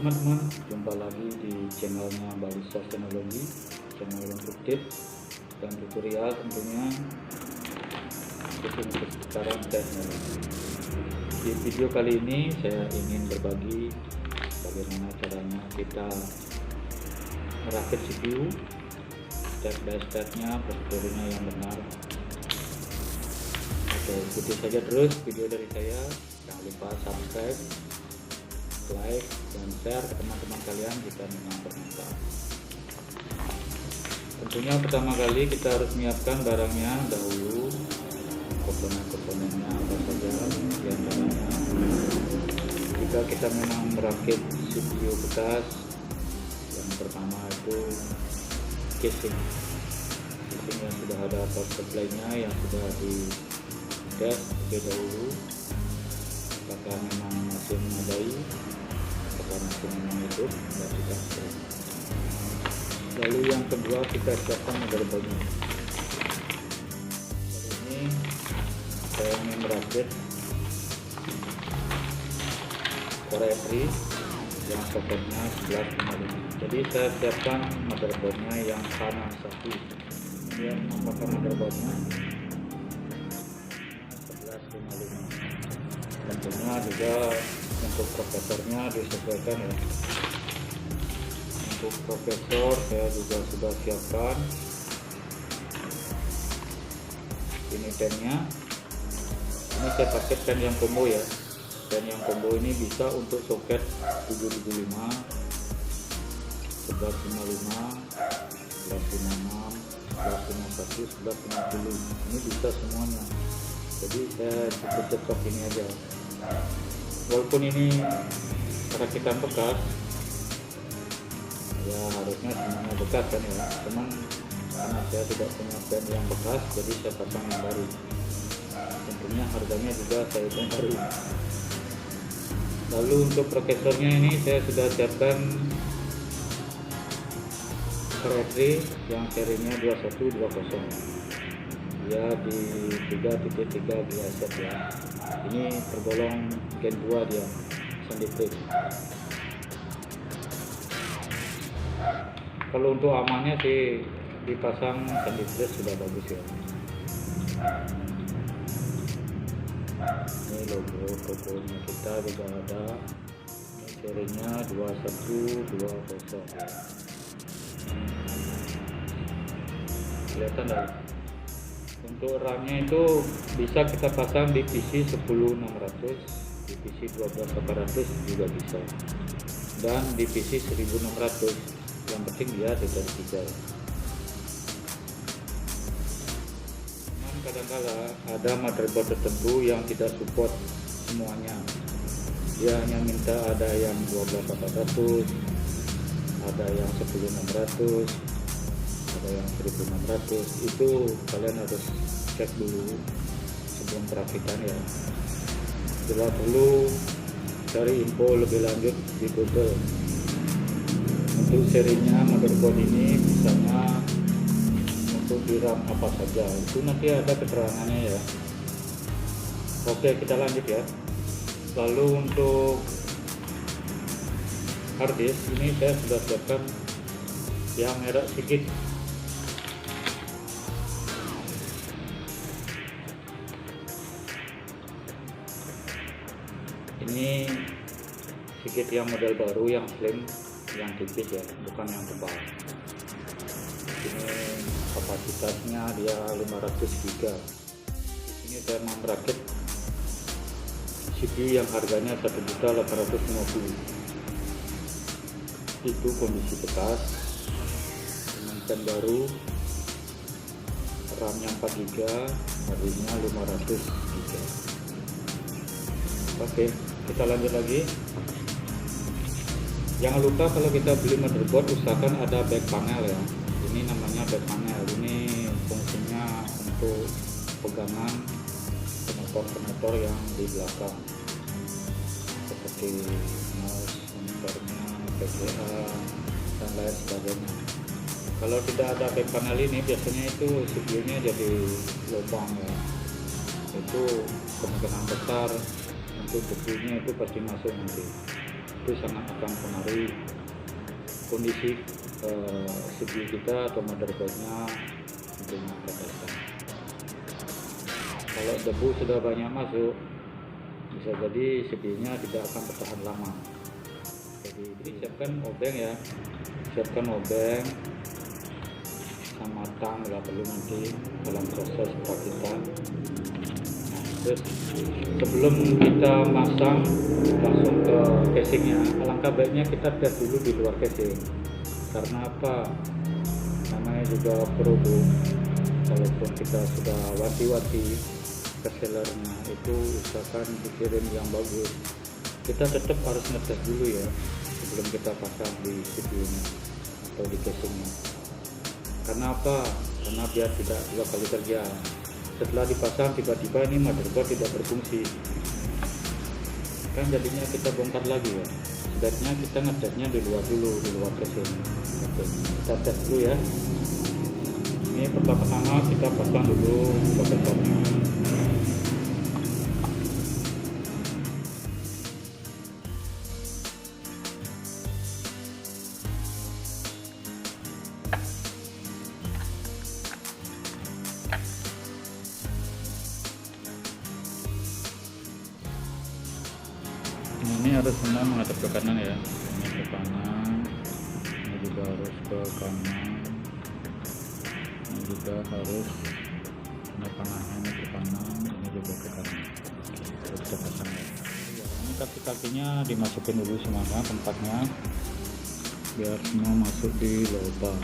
teman-teman, jumpa lagi di channelnya Balisa Teknologi, channel untuk tips dan tutorial tentunya untuk sekarang teknologi. Di video kali ini saya ingin berbagi bagaimana caranya kita merakit CPU, step by stepnya, prosedurnya yang benar. Oke, ikuti saja terus video dari saya. Jangan lupa subscribe, like, dan share ke teman-teman kalian jika memang bermanfaat. Tentunya pertama kali kita harus menyiapkan barangnya dahulu, komponen-komponennya apa saja. Diantaranya, jika kita memang merakit CPU bekas, yang pertama itu casing yang sudah ada power supply-nya, yang sudah di tes terlebih dahulu apakah memang masih memadai, apakah masih memang hidup, dan tidak. Lalu yang kedua, kita siapkan motherboardnya. Kali ini saya ingin merakit Core i3 yang soketnya 1155. Jadi saya siapkan motherboardnya yang kanan satu. Dia menampakkan motherboardnya 1155. Tentunya juga untuk prosesornya disesuaikan ya. Untuk prosesor saya juga sudah siapkan ini pennya. Ini saya pakai pen yang combo ya. Pen yang combo ini bisa untuk soket 775, 1155, 1156, 1151, 1150. Ini bisa semuanya. Jadi saya cukup cocok ini aja. Walaupun ini perakitan bekas, ya harusnya semuanya bekas kan ya. Cuman karena saya tidak punya pen yang bekas, jadi saya pasang yang baru. Tentunya harganya juga saya hitung baru. Lalu untuk prosesornya ini saya sudah siapkan Core i3 yang serinya 2120. Ya di 3.3 GHz ya. Ini tergolong Gen 2 dia, sandwich. Kalau untuk amannya sih dipasang sandwich sudah bagus ya. Ini logonya kita juga ada. Ini serinya 2120. Kelihatan dah. Untuk RAM-nya itu bisa kita pasang di PC 10600, di PC 12800 juga bisa, dan di PC 1600. Yang penting dia tidak 3. Cuman kadang-kala ada motherboard tertentu yang tidak support semuanya. Dia hanya minta ada yang 12400, ada yang 10600, ada yang 1600. Itu kalian harus cek dulu sebelum perakitan ya. Bila perlu cari info lebih lanjut di Google. Untuk serinya motherboard ini misalnya untuk di RAM apa saja, itu nanti ada keterangannya ya. Oke, kita lanjut ya. Lalu untuk hard disk ini saya sudah siapkan yang merek Seagate. Ini Seagate yang model baru, yang slim, yang tipis ya, bukan yang tebal. Ini kapasitasnya dia 500 GB. Ini saya mau merakit CPU yang harganya 1.850.000. Itu kondisi bekas dengan pen baru, RAM-nya 4 GB, harganya 500 GB. Oke, kita lanjut lagi. Jangan lupa kalau kita beli motherboard usahakan ada back panel ya. Ini namanya back panel. Ini fungsinya untuk pegangan konektor yang di belakang, seperti mouse, monitornya, VGA, dan lain sebagainya. Kalau tidak ada back panel ini, biasanya itu CPU-nya jadi lubang ya. Itu kemungkinan besar untuk debunya itu pasti masuk nanti. itu sangat akan mempengaruhi kondisi CPU kita atau motherboardnya dengan ketesan. Kalau debu sudah banyak masuk, bisa jadi CPU-nya tidak akan bertahan lama. Jadi siapkan obeng ya, siapkan obeng sama tang bila perlu nanti dalam proses perakitan. Nah, terus sebelum kita masang langsung ke casingnya, alangkah baiknya kita tes dulu di luar casing. Karena apa? Namanya juga produk, walaupun kita sudah wanti-wanti ke sellernya itu usahakan dikirim yang bagus, kita tetap harus ngetes dulu ya sebelum kita pasang di CPU-nya atau di casingnya. Karena apa? Karena biar tidak dua kali kerja. Setelah dipasang tiba-tiba ini motherboard tidak berfungsi, kan jadinya kita bongkar lagi ya. Sebaiknya kita ngecasnya di luar dulu, di luar casing. Oke, kita tes dulu ya. Ini pertama-tama kita pasang dulu prosesornya. Ini harus semua menghadap ke kanan ya, ini ke kanan, ini juga harus ke kanan, ini juga harus tengah-tengahnya ini ke kanan, ini juga ke kanan. Terus kita pasang ya. Ini kaki-kakinya dimasukin dulu semuanya tempatnya biar semua masuk di lubang.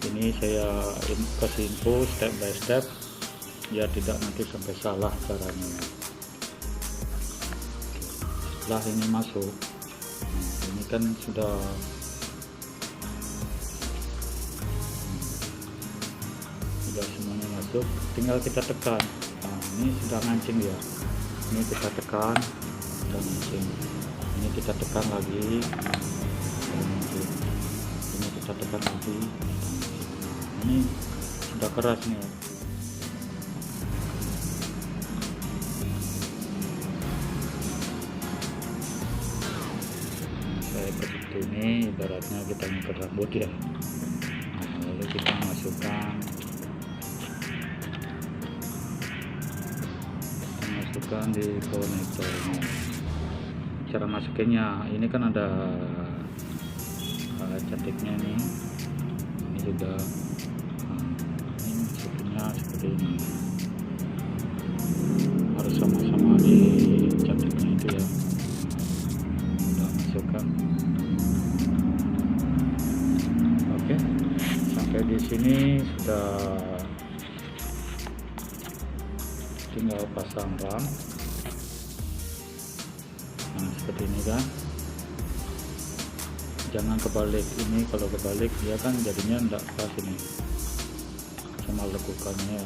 Ini saya kasih info step by step ya, tidak nanti sampai salah caranya. Setelah ini masuk, ini kan sudah semuanya masuk, tinggal kita tekan. Nah, ini sudah ngancing ya, ini kita tekan dan ngancing, ini kita tekan lagi dan ngancing, ini kita tekan lagi. Nah, ini sudah keras nih. Seperti ini ibaratnya kita ngikat rambut ya. Nah, lalu kita masukkan di konektornya. Cara masukinnya ini kan ada cantiknya nih, ini juga ini masukinnya seperti ini, harus sama-sama di cantiknya itu ya. Udah masukkan. Oke, sampai di sini sudah tinggal pasang RAM. Nah, seperti ini kan, jangan kebalik. Ini kalau kebalik dia kan jadinya enggak pas ini sama lekukannya.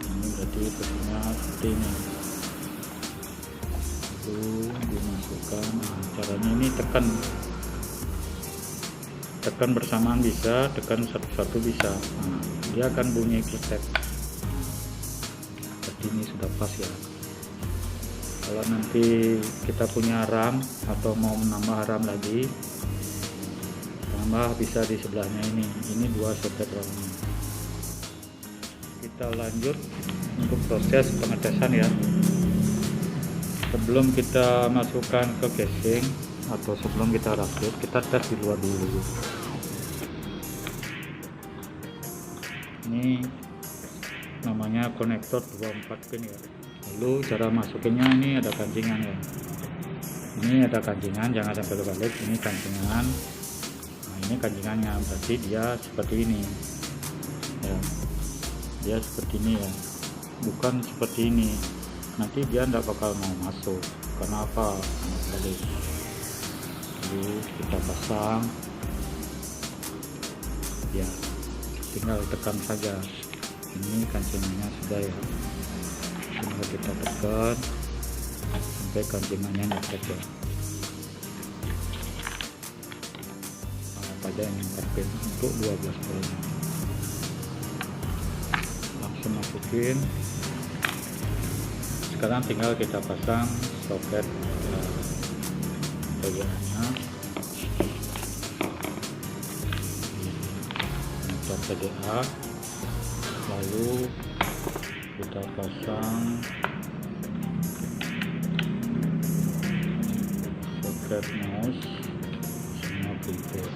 Ini berarti posisinya seperti ini, itu dimasukkan. Nah, caranya ini tekan bersamaan bisa, tekan satu-satu bisa. Nah, dia akan bunyi klik. Ini sudah pas ya. Kalau nanti kita punya RAM atau mau menambah RAM lagi, tambah bisa di sebelahnya ini 2 soket RAM-nya. Kita lanjut untuk proses pengetesan ya. Sebelum kita masukkan ke casing atau sebelum kita rakit, kita tes di luar dulu. Ini namanya konektor 24 pin ya. Lalu cara masukinnya, ini ada kancingan ya, ini ada kancingan, jangan sampai kebalik. Ini kancingan, nah ini kancingannya, berarti dia seperti ini ya, dia seperti ini ya, bukan seperti ini. Nanti dia tidak bakal mau masuk. Karena apa? Balik. Lalu kita pasang ya, tinggal tekan saja. Ini kancingannya sudah ya, tinggal kita tekan sampai kancingannya nyetep ya. Pada yang 4 pin untuk 12 volt, langsung masukin. sekarang tinggal kita pasang soket VGA-nya, connector VGA, lalu kita pasang soket mouse sama keyboard.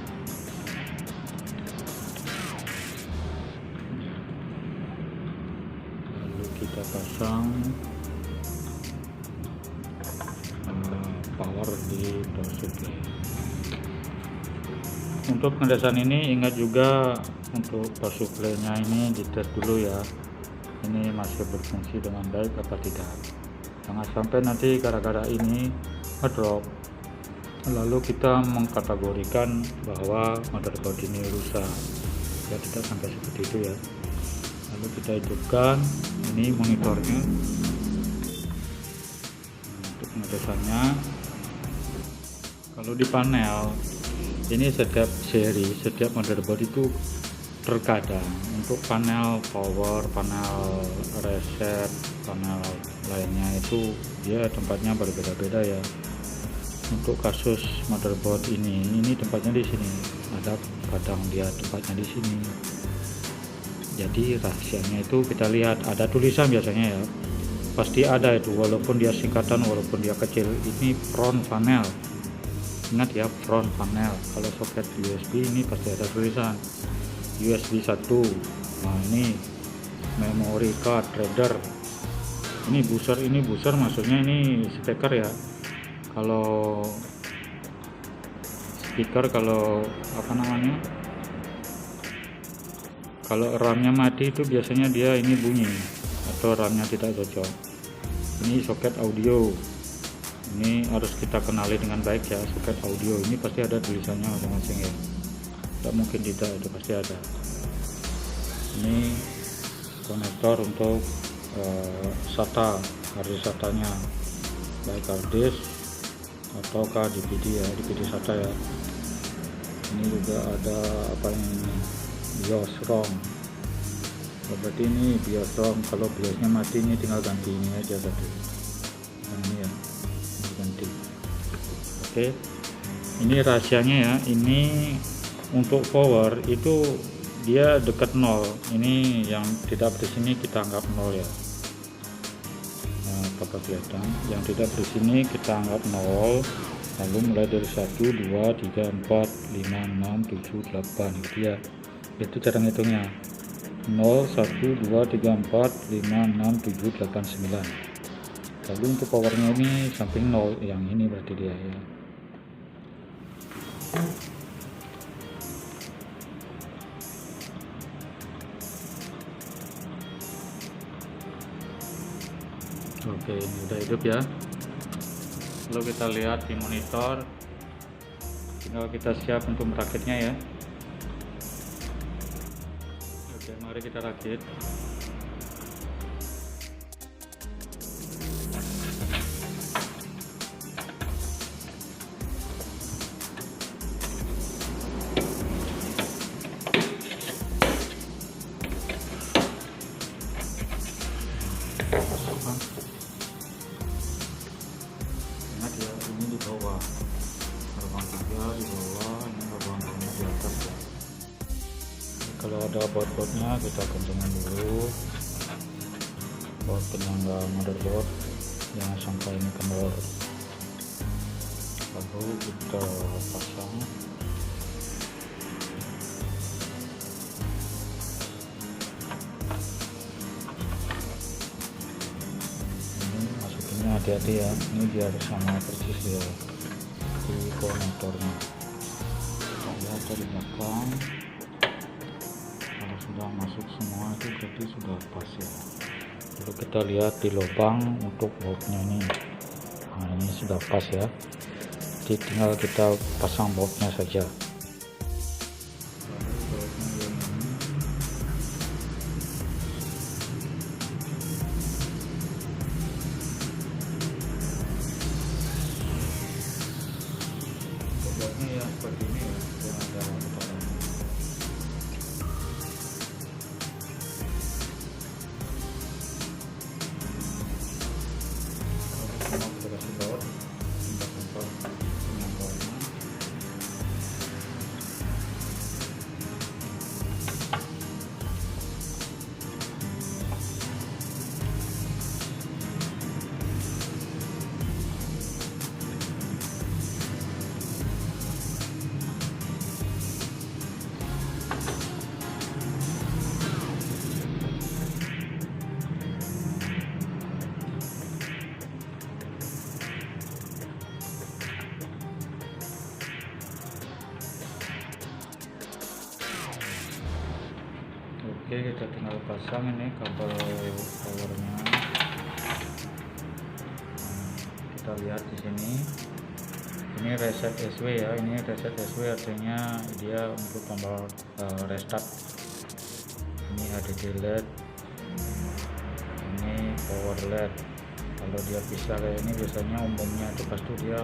Lalu kita pasang power di power supply. Untuk pengetesan ini ingat juga untuk power supply-nya ini dites dulu ya, ini masih berfungsi dengan baik apa tidak. Jangan sampai nanti gara-gara ini ngedrop lalu kita mengkategorikan bahwa motherboard ini rusak, ya tidak sampai seperti itu ya. Lalu kita hidupkan ini monitornya. Untuk pengetesannya, kalau di panel ini setiap seri, setiap motherboard itu terkadang untuk panel power, panel reset, panel lainnya itu dia tempatnya berbeda-beda ya. Untuk kasus motherboard ini tempatnya di sini, ada kadang dia tempatnya di sini. Jadi rahasianya itu kita lihat ada tulisan biasanya ya, pasti ada itu, walaupun dia singkatan, walaupun dia kecil. Ini front panel, ingat ya, front panel. Kalau soket USB ini pasti ada tulisan USB 1. Nah ini memory card reader, ini booster maksudnya ini speaker ya. Kalau speaker, kalau apa namanya, kalau RAM-nya mati itu biasanya dia ini bunyi atau RAM-nya tidak cocok. Ini soket audio, ini harus kita kenali dengan baik ya. Soket audio ini pasti ada tulisannya masing-masing ya, tidak mungkin tidak, itu pasti ada. Ini konektor untuk SATA, harddisk SATA-nya, baik harddisk ataukah DVD ya, DVD SATA ya. Ini juga ada apa ini, BIOS ROM. Berarti ini BIOS ROM, kalau BIOSnya mati ini tinggal ganti ini aja tadi. Nah, ini ya, ganti. Oke, ini rahasianya ya. Ini untuk power itu dia dekat 0. Ini yang tidak di sini kita anggap 0 ya. Apakah kelihatan? Yang tidak di sini kita anggap 0. Lalu mulai dari 1, 2, 3, 4, 5, 6, 7, 8 gitu ya. Itu cara ngitungnya. 0, 1, 2, 3, 4, 5, 6, 7, 8, 9. Lalu untuk powernya ini samping 0, yang ini berarti dia ya. Oke, ini udah hidup ya. Lalu kita lihat di monitor, tinggal kita siap untuk merakitnya ya. Oke, mari kita rakit. Ingat ya, ini di bawah, gerbang 3 di bawah, ini gerbang 5 di atas ya. Kalau ada baut-bautnya kita kencangkan dulu, baut penyangga motherboard jangan sampai ini kendor. Lalu kita pasang. Hati-hati ya, ini biar sama persis ya di konektornya. Lihat dari belakang, kalau sudah masuk semua itu berarti sudah pas ya. Lalu kita lihat di lubang untuk bautnya ini, nah ini sudah pas ya. Jadi tinggal kita pasang bautnya saja. Ya seperti ini ya, yang ada putaran. Oke, kita tinggal pasang ini kabel powernya. Kita lihat di sini. Ini reset SW ya. Ini reset SW artinya dia untuk tombol restart. Ini HDD LED. Ini power LED. Kalau dia pisah kayak ini biasanya umumnya itu pasti dia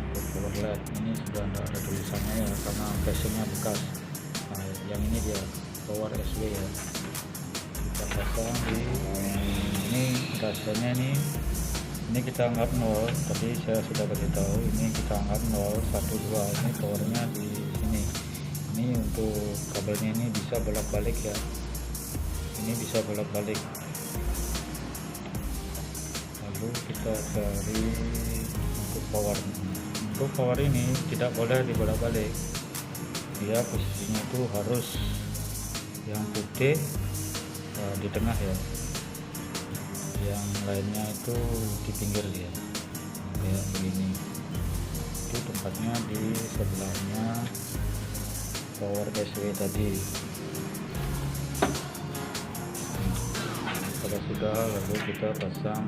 untuk power LED. Ini sudah tidak ada tulisannya ya karena casingnya bekas. Nah, yang ini dia power SW ya. Kita pasang di ini rasanya ini kita anggap 0. Tadi saya sudah kasih tahu, ini kita anggap 0 1 2. Ini powernya di sini. Ini untuk kabelnya ini bisa bolak-balik ya. Ini bisa bolak-balik. Lalu kita cari untuk power. Untuk power ini tidak boleh dibolak-balik. Dia posisinya itu harus yang putih di tengah ya. Yang lainnya itu di pinggir dia, kayak begini. Itu tempatnya di sebelahnya power SW tadi. Kalau sudah, lalu kita pasang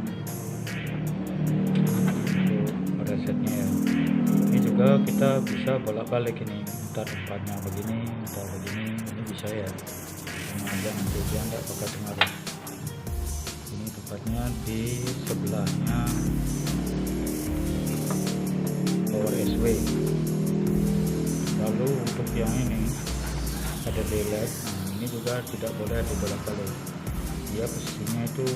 untuk resetnya ya. Ini juga kita bisa bolak-balik ini, entah tempatnya begini, entah begini. Ini bisa ya, sama aja nanti dia tidak pakai pengaruh. Ini tempatnya di sebelahnya power SW. Lalu untuk yang ini ada LED. Nah, ini juga tidak boleh dibolak-balik. Dia posisinya itu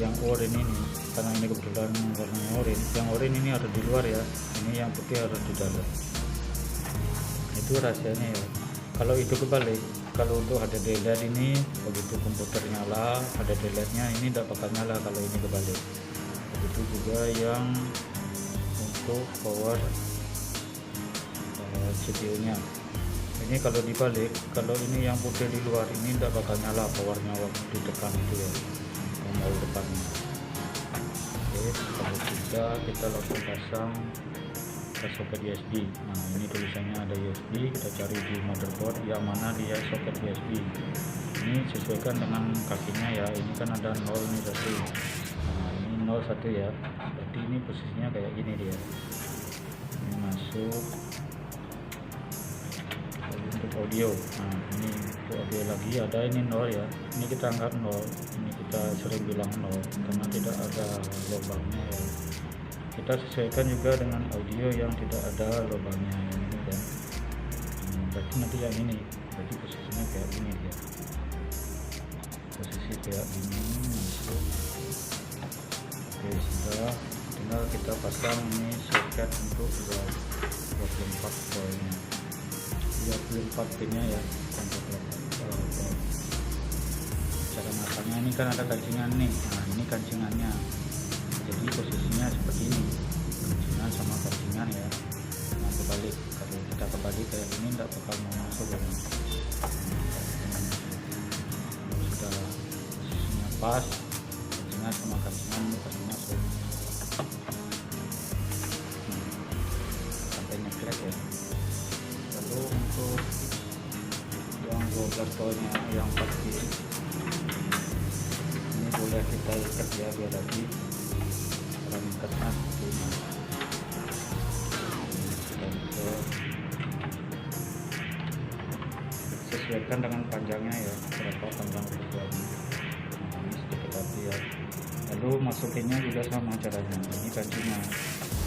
yang oranye ini, karena ini kebetulan warnanya oranye. Yang oranye ini ada di luar ya. Ini yang putih ada di dalam. Itu rahasianya ya. Kalau itu kebalik. Kalau untuk HDD LED ini begitu komputer nyala, HDD LED-nya ini tidak bakal nyala kalau ini kebalik. Begitu juga yang untuk power CPU-nya. Ini kalau dibalik, kalau ini yang putih di luar ini tidak bakal nyala powernya waktu ditekan itu ya, tombol depannya. Oke, kalau sudah kita langsung pasang ke soket USB. Nah, ini tulisannya ada USB. Kita cari di motherboard yang mana dia soket USB. Ini sesuaikan dengan kakinya ya. Ini kan ada 0 ini satu. Nah, ini 0 1 ya. Berarti ini posisinya kayak gini dia. Ini masuk. Lalu untuk audio. Nah, ini untuk audio lagi ada ini 0 ya. Ini kita anggap 0. Ini kita sering bilang 0 karena tidak ada lubangnya ya. Kita sesuaikan juga dengan audio yang tidak ada lubangnya yang ini kan. Berarti nanti yang ini, berarti posisinya kayak gini dia. Posisi kayak gini masuk. Oke, sudah. Tinggal kita pasang ini soket untuk 24 poinnya. 24 pinnya ya. Cara masangnya ini kan ada kancingan nih. Nah, ini kancingannya. Jadi posisinya seperti ini, kancingan sama kancingan ya. Nah, kebalik. Kalau kita kebalik kayak ini tidak bakal mau masuk ya. Sudah posisinya pas, kancingan sama kancingan ini pasti masuk. Sampai nyeklek ya. Lalu untuk yang 12 poinnya yang 4 pin ini boleh kita ikat ya biar lagi ikatnya seperti ini. Sesuaikan dengan panjangnya ya, berapa panjang ukurannya. Nah, ini sedikit hati ya. Lalu masukinnya juga sama caranya. Ini kancingan.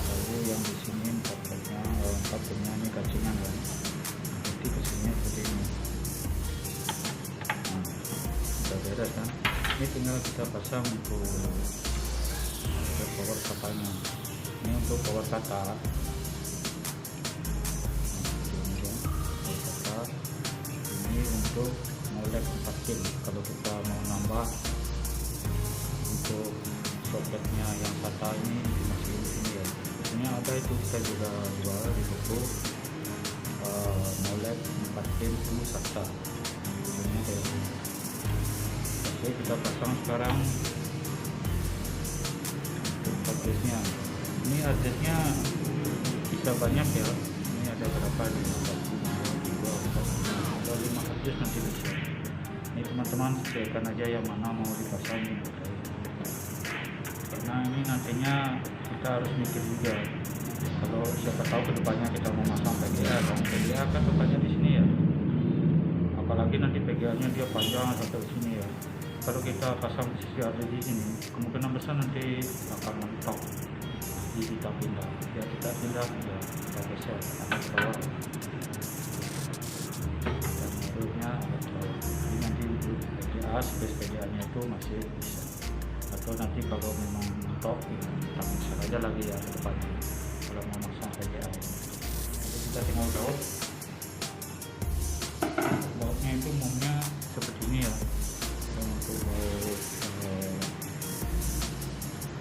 Lalu yang di sini 4 pinnya ini kancingan kan. Jadi posisinya seperti ini. Nah, sudah beres kan. Ini tinggal kita pasang untuk power kapalnya. Ini untuk power kata. Ini untuk molek 4 pin. Kalau kita mau nambah untuk soketnya yang kata ini dimasukin di sini ya. Biasanya ada itu kita juga jual di toko molek 4 pin itu SATA. Biasanya kayak ini. Oke, kita pasang sekarang harddisknya. Ini harddisknya bisa banyak ya. Ini ada berapa nih? 1, 2, 3, 4, 5, ada 5 adjust nanti bisa. Ini teman-teman sesuaikan aja yang mana mau dipasang ini baterai, karena ini nantinya kita harus mikir juga. Kalau siapa tahu kedepannya kita mau masang PGA, dan PGA kan depannya di sini ya, apalagi nanti PGA-nya dia panjang sampai di sini ya. Kalau kita pasang posisi ada di sini, kemungkinan besar nanti akan mentok. Jadi kita pindah, ya kita pindah ya, kita geser agak ke bawah, dan menurutnya agak ke bawah. Jadi nanti untuk PGA, space PGA-nya itu masih bisa. Atau nanti kalau memang mentok, ya kita geser aja lagi ya ke depannya. Kalau mau masang PGA, jadi kita tinggal bautnya itu umumnya seperti ini ya. Untuk baut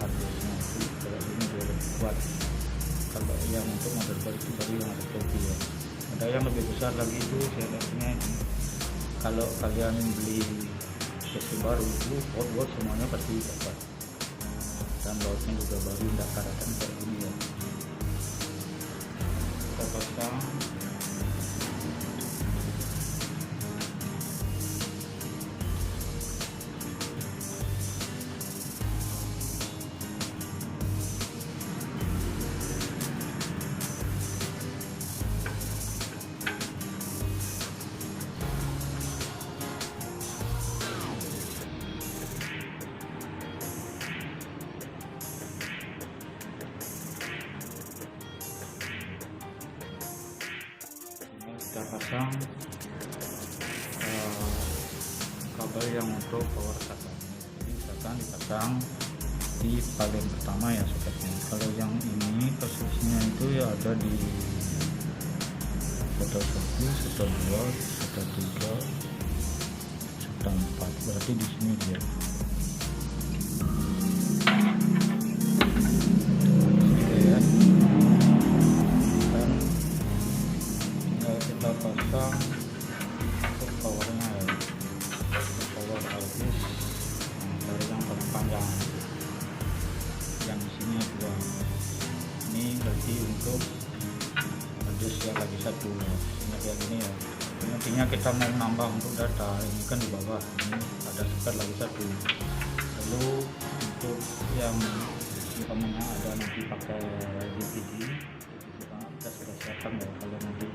hardware-nya itu kalau ini dia lebih kuat. Kalau yang untuk motherboard itu tadi yang ada topi ya. Ada yang lebih besar lagi itu sebenarnya ini. Kalau kalian beli PC baru itu baut semuanya pasti dapat. Dan bautnya juga baru, tidak karatan kayak gini ya. Kita pasang. Kita pasang kabel yang untuk power supply. Jadi misalkan dipasang di paling pertama ya soketnya. Kalau yang ini posisinya itu ya ada di setel 1, setel 2, setel 3, setel 4. Berarti di sini dia. Pasang untuk powernya ya, power output dari yang paling panjang, yang di sini dua. Ini berarti untuk adjust yang lagi satu ya, ini kayak gini ya. Nantinya kita mau nambah untuk data, ini kan di bawah ini ada sekat lagi satu. Lalu untuk yang utamanya ada nanti pakai DVD, kita sudah siapkan ya kalau nanti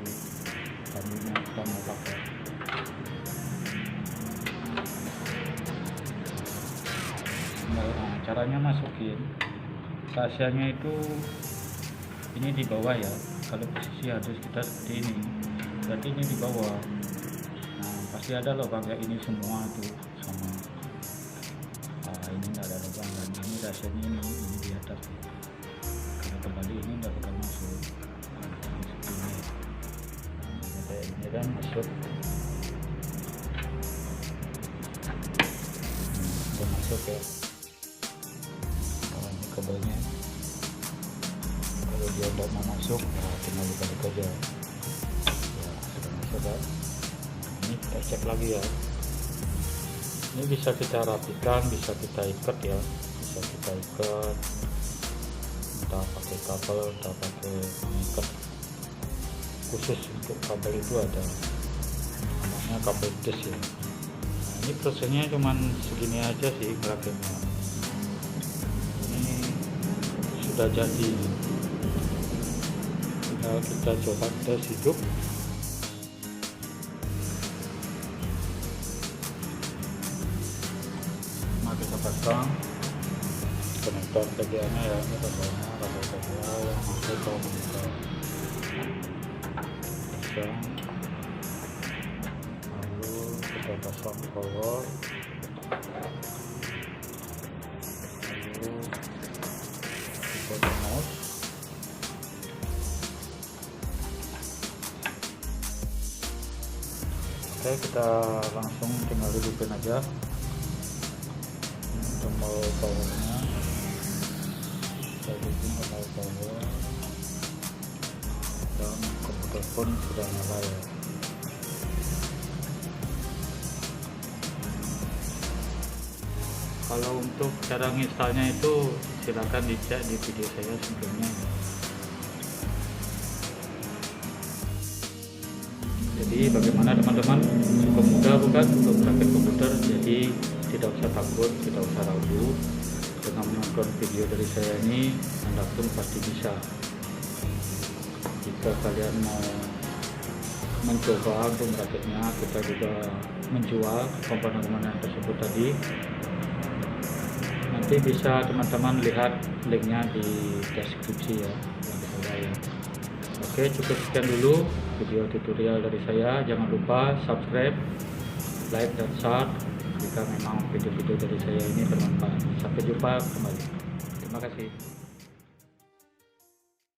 kaminya kita mau pakai. Nah, caranya masukin stasiunnya itu ini di bawah ya. Kalau posisi harus kita seperti ini, berarti ini di bawah. Nah, pasti ada lubang kayak ini semua tuh sama. Ini nggak ada lubang, dan ini stasiunnya ini di atas. Karena kembali ini nggak bakal masuk. Ini kan masuk, udah masuk ya. Ini kabelnya, kalau dia tidak mau masuk ya tinggal dibalik aja ya, sudah masuk kan. Ini kita cek lagi ya. Ini bisa kita rapikan, bisa kita ikat ya, bisa kita ikat entah pakai kabel, entah pakai pengikat khusus. Untuk kabel itu ada namanya kabel des ya. Nah, ini prosesnya cuman segini aja sih merakitnya. Ini sudah jadi, tinggal kita coba tes hidup. Nah, kita pasang konektor PGA nya ya, ini kabelnya kabel PGA yang masuk ke monitor. Lalu kita pasang power, lalu keyboard mouse. Oke, kita langsung tinggal hidupin aja. Tombol powernya kita hidupin, tombol power, dan komputer pun sudah nyala ya. Kalau untuk cara nginstalnya itu silakan dicek di video saya sebelumnya. Jadi bagaimana teman-teman? mudah bukan untuk merakit komputer, jadi tidak usah takut, tidak usah ragu. Dengan menonton video dari saya ini, Anda pun pasti bisa. Jika kalian mau mencoba untuk merakitnya, kita juga menjual komponen-komponen tersebut tadi. Nanti bisa teman-teman lihat linknya di deskripsi ya, yang saya. Oke, cukup sekian dulu video tutorial dari saya. Jangan lupa subscribe, like, dan share jika memang video-video dari saya ini bermanfaat. Sampai jumpa kembali. Terima kasih.